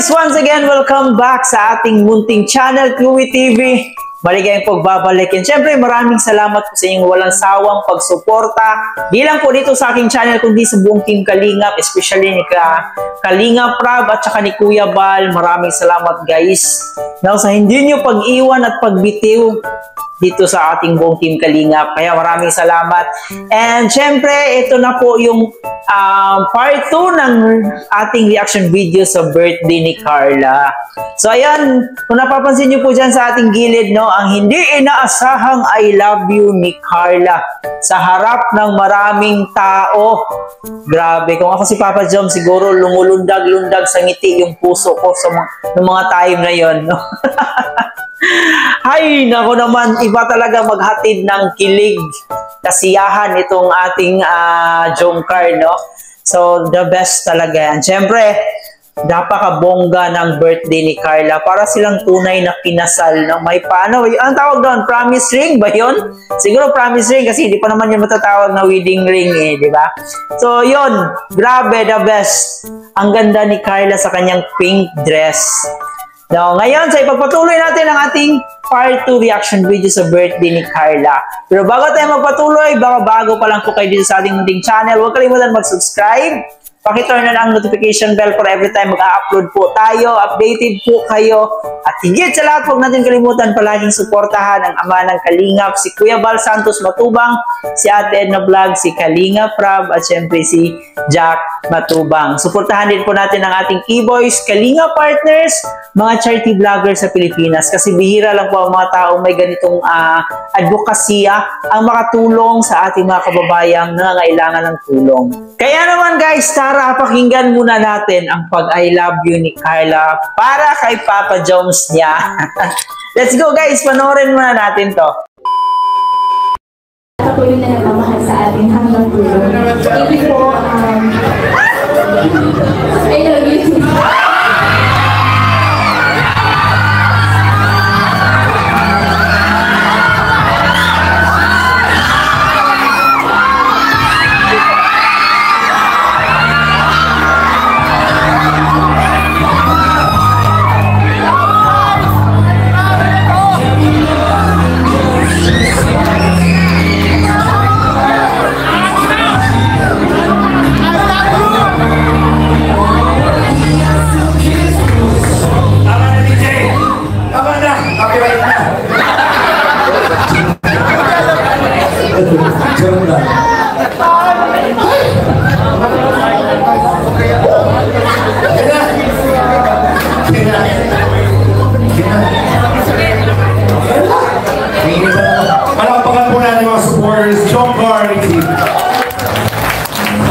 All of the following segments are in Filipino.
guys! Once again, welcome back sa ating munting channel, Chloe TV. Maligayang pagbabalik. And syempre, maraming salamat po sa inyong walang sawang pagsuporta. Di lang po dito sa aking channel, kundi sa buong Team Kalingap, especially ni Kalingap Prab at saka ni Kuya Bal. Maraming salamat guys. Now, sa hindi nyo pag-iwan at pagbitiw dito sa ating buong Team Kalingap. Kaya maraming salamat. And syempre, ito na po yung part 2 ng ating reaction video sa birthday ni Carla. So ayan, kung napapansin nyo po dyan sa ating gilid, no, ang hindi inaasahang I love you ni Carla sa harap ng maraming tao. Grabe, kung ako si Papa Jom, siguro lumulundag-lundag sa ngiti yung puso ko sa mga time na yon, no? Ay, nako naman, iba talaga maghatid ng kilig, kasiyahan itong ating Jomcar, no? So, the best talaga yan. Siyempre, napakabongga ng birthday ni Carla. Para silang tunay na kinasal, no? May paano, ang tawag doon, promise ring ba yun? Siguro promise ring kasi hindi pa naman yung matatawag na wedding ring eh, di ba? So, yun, grabe, the best. Ang ganda ni Carla sa kanyang pink dress. Now, ngayon, sa ipagpatuloy natin ang ating part 2 reaction video sa birthday ni Carla. Pero bago tayo magpatuloy, baka bago pa lang po kayo dito sa ating munting channel, huwag kalimutan mag-subscribe. Pakiturn na lang ang notification bell para every time mag-upload po tayo, updated po kayo. At higit sa lahat, huwag natin kalimutan palaging suportahan ang ama ng Kalingap, si Kuya Bal Santos Matubang, si Ate Edna Vlog, si Kalingap Prab, at syempre si Jack Matubang. Suportahan din po natin ang ating Keyboys, Kalingap Partners, mga charity vloggers sa Pilipinas. Kasi bihira lang po ang mga taong may ganitong advokasya ang makatulong sa ating mga kababayang nangangailangan ng tulong. Kaya naman guys, tara pakinggan muna natin ang pag-I love you ni Carla para kay Papa Jones niya. Let's go guys, panoorin muna natin to. Patuloy na nagmamahal sa atin hanggang dulo. Thank you po. I love you too.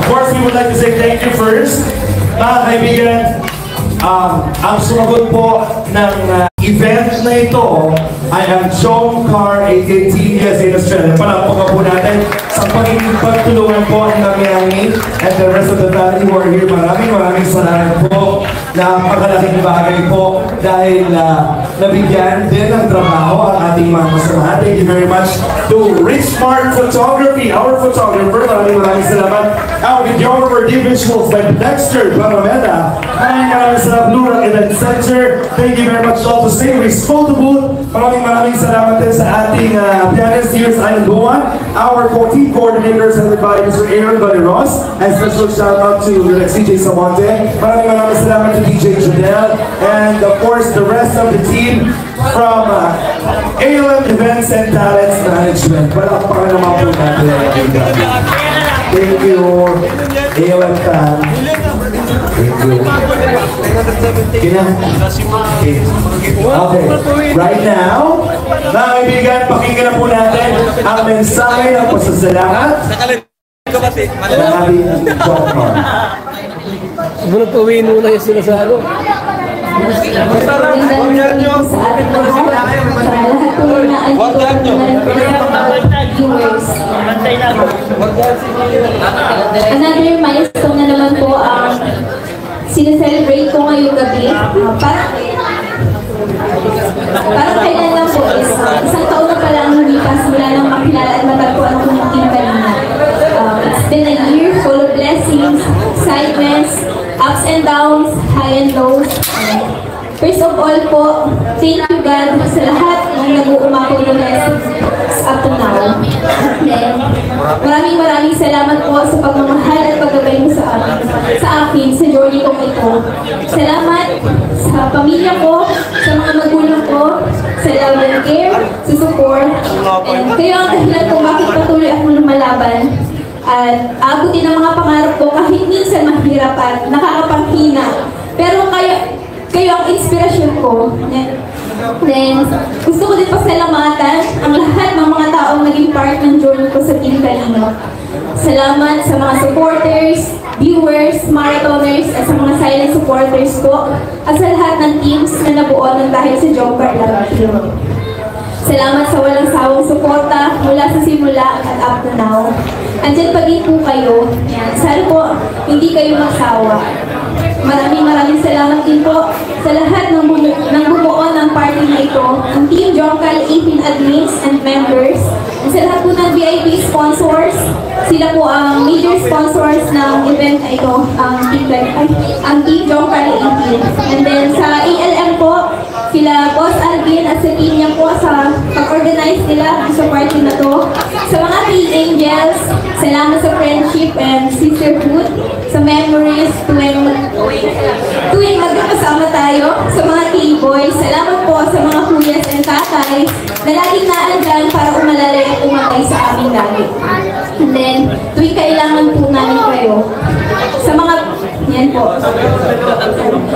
Of course, we would like to say thank you first. Mga kaibigan, ang sumagot po ng event na ito ay ang Jomcar AKTS in Australia. Palakpakan po natin sa pagtulungan po ng Miami and the rest of the family who are here. Maraming salamat po. Napakalaking bagay po dahil nabigyan din ng trabaho ang ating mga kasamahan. Thank you very much to Richmark Photography, our photographer. Maraming salamat. Our videographer, the visuals by Dexter Barameda. Maraming salamat, Blue Rock Event Center. Thank you very much all to stay. Race photo booth. Maraming salamat din sa ating pianist here sa Island Buwan. Our 14 coordinators and by Mr. Aaron Baliros. And special shout out to CJ Samonte. Maraming salamat to DJ Janelle. And of course, the rest of the team from ALM Events and Talents Management. Palakpakan naman po natin. Thank you, ALM fan. Thank you. Okay, right now, mga kaibigan, pakinggan na po natin ang mensahe ng pasasalamat ng ating Jomcar. Bunot uwiin muna yung sila sa ano. Another milestone na naman po ang sineselebrate ko ngayong gabi. Parang kailan lang po is isang taon na pala ang lumipas mula nang makilala at matagpuan ko ng Team Kalingap. It's been a year full of blessings, excitements, ups and downs, high and lows. God sa lahat ng nag-uumako ng message up to now. Then, maraming salamat po sa pagmamahal at paggabay mo sa akin sa journey kong ito. Salamat sa pamilya ko, sa mga magulang ko, sa love and care, sa support, and kayo ang dahilan kung bakit patuloy akong lumalaban at abutin ang mga pangarap ko kahit minsan mahirap at nakakapanghina. Pero kayo ang inspirasyon ko. Then, gusto ko din pasalamatan ang lahat ng mga taong naging part ng journey ko sa Team Kalingap. Salamat sa mga supporters, viewers, marathoners, at sa mga silent supporters ko, at sa lahat ng teams na nabuo ng dahil sa Jomcar Love Team. Salamat sa walang sawang suporta mula sa simula at up to now. Andyan pa din po kayo. Yan. Sana po hindi kayo magsawa. Maraming salamat din po sa lahat ng bumuo ng party na ito, ang Team Jomcar 18 admins and members, at sa lahat po ng VIP sponsors. Sila po ang major sponsors ng event na ito, ang Team Jomcar 18. And then sa ALM po, sila Boss Alvin at sa team niya po sa pag-organize nila sa party na to. Sa mga T-Angels, salamat sa friendship and sisterhood, sa memories tuwing magkakasama tayo. Sa mga T-Boys, salamat po sa mga kuyas and tatay na laging naandyan para umalalay at umatay sa aming lagi. And then, tuwing kailangan po namin kayo. Sa mga, yan po.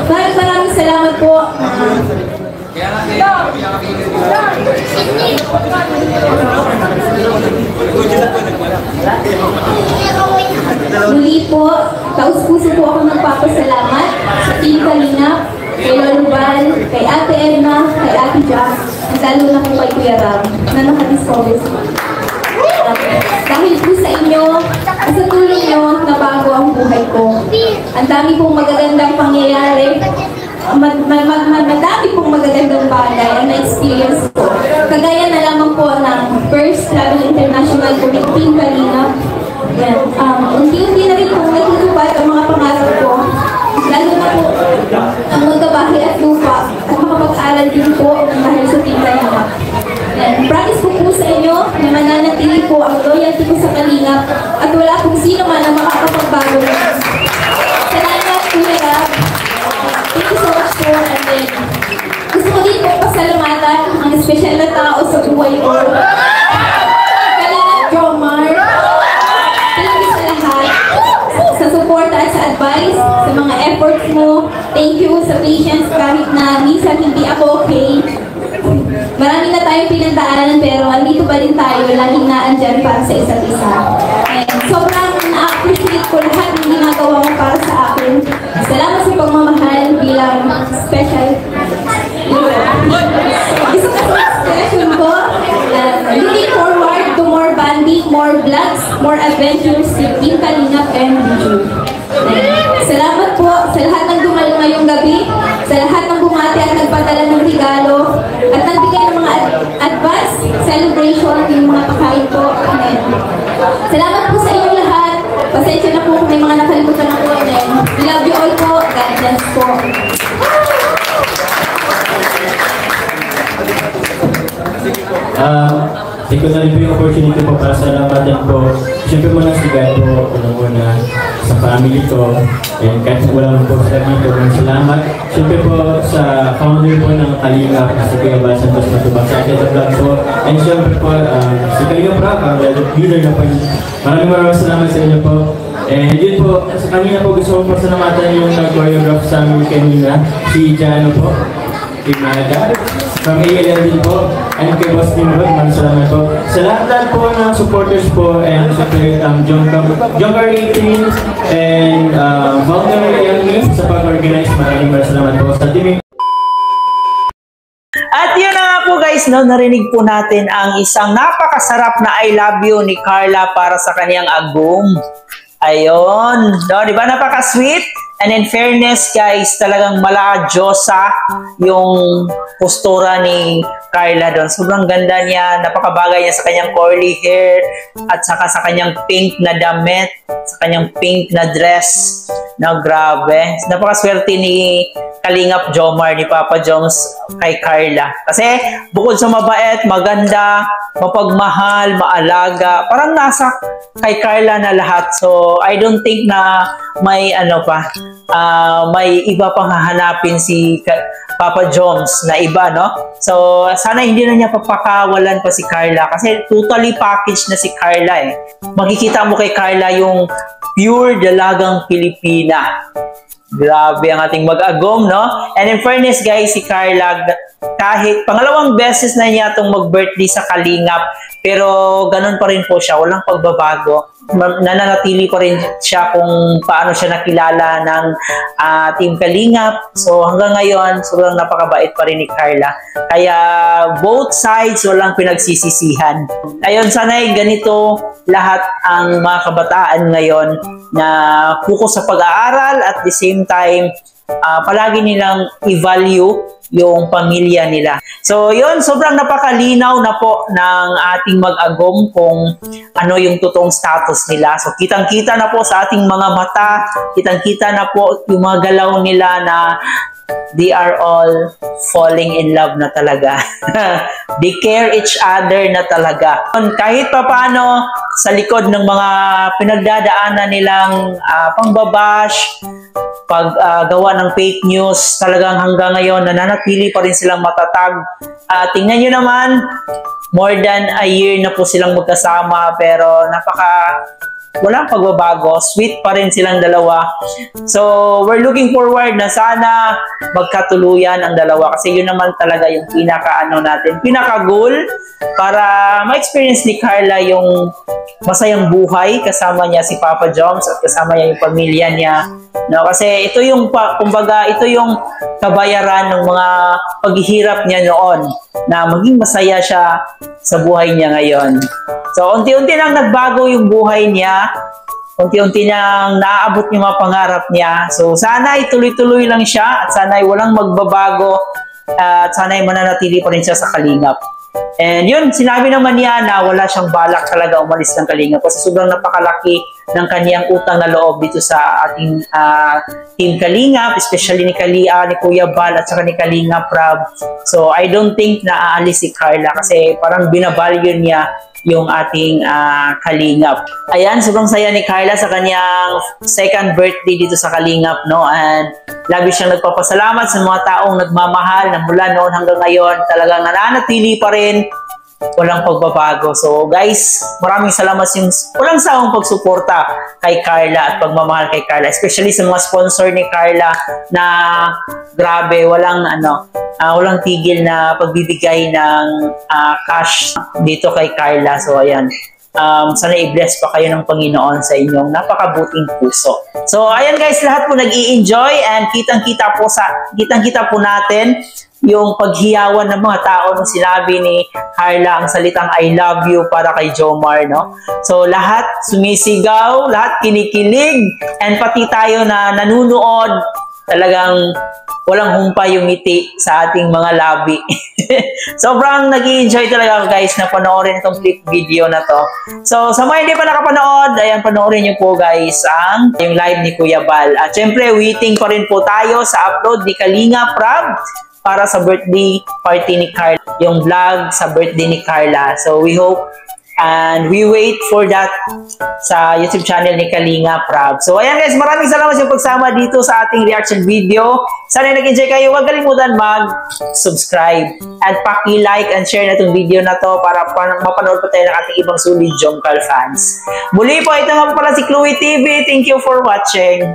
Maraming salamat po. Muli po, taus-puso po ako nagpapasalamat sa Team Kalingap, kay Lolo Val, kay Ate Edna, kay Ate Jack, at lalo na po kay Kuya Ram, na nakadiscover sa dahil po sa inyo, sa tulong nyo, nabago ang buhay ko. Ang dami pong magagandang pangyayari, madami pong magagandang bagay ang na-experience ko. Kagaya na lamang po ng First Travel International Team Kalingap. Unti-unti na rin pong natutupad ang mga pangarap ko. Lalo na po ang magkabahay at lupa at makapag-aral din po dahil sa Team Kalingap. Promise po sa inyo na mananatili po ang loyalty ko sa Kalingap at wala pong sino man ang makakapagbago nito. Salamat, Kuya Rab. Thank you so much po. And then, gusto ko din po pasalamatan ang espesyal na tao sa buhay ko. Kalingap Jomar. Thank you sa lahat. Sa support at sa advice, sa mga efforts mo. Thank you sa patience kahit na minsan hindi ako okay. Marami na tayong pinagdaanan pero andito pa rin tayo, laging naandyan para sa isa't isa. And sobrang na-appreciate ko lahat ng ginagawa mo para sa akin. Salamat sa pagmamahal bilang special. Isa ka sa expression ko. Looking forward to more banding, more vlogs, more adventures with Team Kalingap and Biju. Salamat po sa lahat ng dumalo ngayong gabi, sa lahat ng bumati at nagpadala ng regalo, at nagbigay ng mga advance celebration ng mga pakain po. Salamat po sa inyong lahat. Pasensya na po kung may mga nakalimutan ako. Love you all po. God bless po. Thank you na rin po yung opportunity po para sa lampatan po. Siyempre muna si God po, unang-una sa family ko. And kahit wala mo po sa dito, salamat. Siyempre po sa founder po ng Kalingap, si Kuya Val Santos Matubang sa akin sa vlog po. And siyempre po, si Kalingap Rock, ang leader na po. Maraming salamat sa inyo po. And yun po, sa kanina po gusto ko pasalamatan yung nag-choreograph sa amin kanina, si Jano po. Imada. From ALM din po, and kay Boss Timbo, maraming salamat po. Sa lahat po ng supporters po, and sa Jomcar 18 and Founder Elmi sa pag-organize, maraming salamat po sa team. At yun na nga po guys, no, narinig po natin ang isang napakasarap na I love you ni Carla para sa kanyang agum. Ayun, no, di ba napaka-sweet? And in fairness guys, talagang mala-Diyosa yung postura ni Carla doon. Sobrang ganda niya, napakabagay niya sa kanyang curly hair at saka sa kanyang pink na damit, sa kanyang pink na dress. No, grabe. Napakaswerte ni Kalingap Jomar ni Papa Joms kay Carla. Kasi bukod sa mabait, maganda, mapagmahal, maalaga, parang nasa kay Carla na lahat. So I don't think na may may iba pang hahanapin si Papa Joms na iba, no? So sana hindi na niya papakawalan pa si Carla kasi totally package na si Carla eh. Makikita mo kay Carla yung pure dalagang Pilipina. Grabe ang ating mag-agom, no? And in fairness, guys, si Carla, kahit pangalawang beses na niya itong mag-birthday sa Kalingap, pero ganun pa rin po siya, walang pagbabago. Nananatili pa rin siya kung paano siya nakilala ng Team Kalingap. So hanggang ngayon, sobrang napakabait pa rin ni Carla. Kaya both sides, walang pinagsisisihan. Ayun, sana'y ganito lahat ang mga kabataan ngayon na focus sa pag-aaral at the same time, palagi nilang i-value yung pamilya nila. So yun, sobrang napakalinaw na po ng ating mag-agom kung ano yung totoong status nila. So kitang-kita na po sa ating mga mata, kitang-kita na po yung mga galaw nila na they are all falling in love na talaga. They care each other na talaga. Kahit pa paano, sa likod ng mga pinagdadaanan nilang pangbabash, paggawa ng fake news, talagang hanggang ngayon, nananatili pa rin silang matatag. Tingnan nyo naman, more than a year na po silang magkasama, pero walang pagbabago, sweet pa rin silang dalawa. So, we're looking forward na sana magkatuluyan ang dalawa kasi yun naman talaga yung pinaka-goal para ma-experience ni Carla yung masayang buhay kasama niya si Papa Joms at kasama niya yung pamilya niya. No, kasi ito yung kumbaga ito yung kabayaran ng mga paghihirap niya noon na maging masaya siya sa buhay niya ngayon. So unti-unti nang nagbago yung buhay niya, unti-unti nang naaabot yung mga pangarap niya. So sana ituloy-tuloy lang siya at sana walang magbabago at sana mananatili pa rin siya sa Kalingap. And yun, sinabi naman niya na wala siyang balak talaga umalis ng Kalingap kasi sobrang napakalaki ng kaniyang utang na loob dito sa ating Team Kalingap, especially ni Kuya Bal at saka ni Kalingap Rab. So I don't think na aalis si Carla kasi parang binavalue niya yung ating Kalingap. Ayan, sobrang saya ni Carla sa kanyang second birthday dito sa Kalingap, no? And labi siyang nagpapasalamat sa mga taong nagmamahal na mula noon hanggang ngayon talagang nananatili pa rin, walang pagbabago. So guys, maraming salamat yung walang sawang pagsuporta kay Carla at pagmamahal kay Carla, especially sa mga sponsor ni Carla na grabe, walang tigil na pagbibigay ng cash dito kay Carla. So ayan, sana i-bless pa kayo ng Panginoon sa inyong napakabuting puso. So ayan guys, lahat po nag-i-enjoy and kitang-kita po natin yung paghiyawan ng mga tao nung sinabi ni Carla ang salitang I love you para kay Jomar, no? So lahat sumisigaw, lahat kinikilig, and pati tayo na nanunood, talagang walang humpay yung ngiti sa ating mga labi. Sobrang nag-i-enjoy talaga guys na panoorin itong clip video na to. So sa mga hindi pa nakapanood, ayan, panoorin nyo po guys yung live ni Kuya Bal. At syempre, waiting pa rin po tayo sa upload ni Kalingap Rab para sa birthday party ni Carla, yung vlog sa birthday ni Carla. So we hope and we wait for that sa YouTube channel ni Kalingap Rab. So ayan guys, maraming salamat sa pagsama dito sa ating reaction video. Sana nag-enjoy kayo. Huwag kalimutan mag-subscribe at paki-like and share na itong video na to para mapanood pa tayo ng ating ibang sulit Jomcar fans. Muli po, ito nga po pala si Chloe TV. Thank you for watching.